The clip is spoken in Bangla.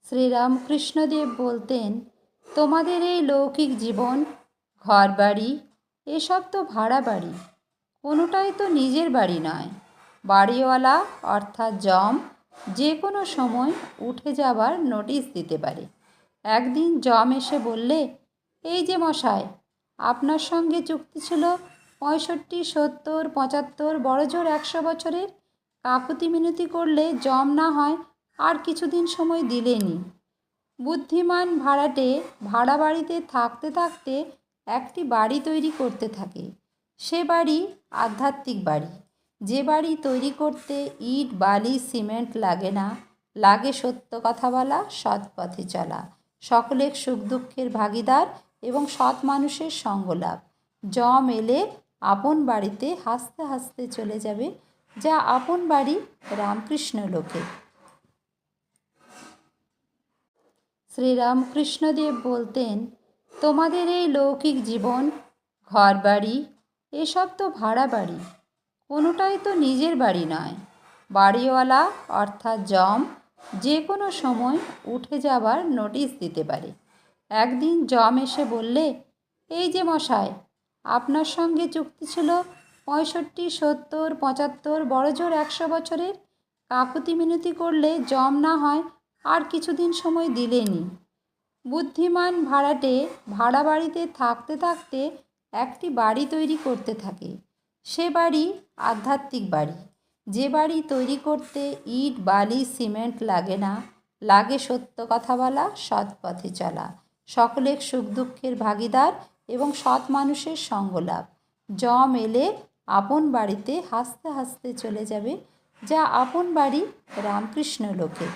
শ্রীরামকৃষ্ণদেব বলতেন, তোমাদের এই লৌকিক জীবন, ঘর বাড়ি, এসব তো ভাড়া বাড়ি, কোনোটাই তো নিজের বাড়ি নয়। বাড়িওয়ালা অর্থাৎ যম যে কোনো সময় উঠে যাবার নোটিশ দিতে পারে। একদিন যম এসে বললে, এই যে মশাই, আপনার সঙ্গে চুক্তি ছিল 65, 70, 75, বড়জোর 100 বছরের। কাকুতি মিনতি করলে যম না হয় আর কিছুদিন সময় দিলেনি। বুদ্ধিমান ভাড়াটে ভাড়া বাড়িতে থাকতে থাকতে একটি বাড়ি তৈরি করতে থাকে। সে বাড়ি আধ্যাত্মিক বাড়ি। যে বাড়ি তৈরি করতে ইট, বালি, সিমেন্ট লাগে না, লাগে সত্য কথা বলা, সৎ পথে চলা, সকলের সুখ দুঃখের ভাগিদার এবং সৎ মানুষের সঙ্গলাভ। যম এলে আপন বাড়িতে হাসতে হাসতে চলে যাবে, যা আপন বাড়ি রামকৃষ্ণ লোকে। শ্রীরামকৃষ্ণদেব বলতেন, তোমাদের এই লৌকিক জীবন, ঘর বাড়ি, এসব তো ভাড়া বাড়ি, কোনোটাই তো নিজের বাড়ি নয়। বাড়িওয়ালা অর্থাৎ যম যে কোনো সময় উঠে যাবার নোটিশ দিতে পারে। একদিন যম এসে বললে, এই যে মশাই, আপনার সঙ্গে চুক্তি ছিল 65, 70, 75, বড়জোর 100 বছরের। কাকুতি মিনতি করলে যম না হয় আর কিছুদিন সময় দিলেনি। বুদ্ধিমান ভাড়াটে ভাড়া বাড়িতে থাকতে থাকতে একটি বাড়ি তৈরি করতে থাকে। সে বাড়ি আধ্যাত্মিক বাড়ি। যে বাড়ি তৈরি করতে ইট, বালি, সিমেন্ট লাগে না, লাগে সত্য কথা বলা, সৎ পথে চলা, সকলের সুখ দুঃখের ভাগিদার এবং সৎ মানুষের সঙ্গলাভ। যম এলে আপন বাড়িতে হাসতে হাসতে চলে যাবে, যা আপন বাড়ি রামকৃষ্ণ লোকে।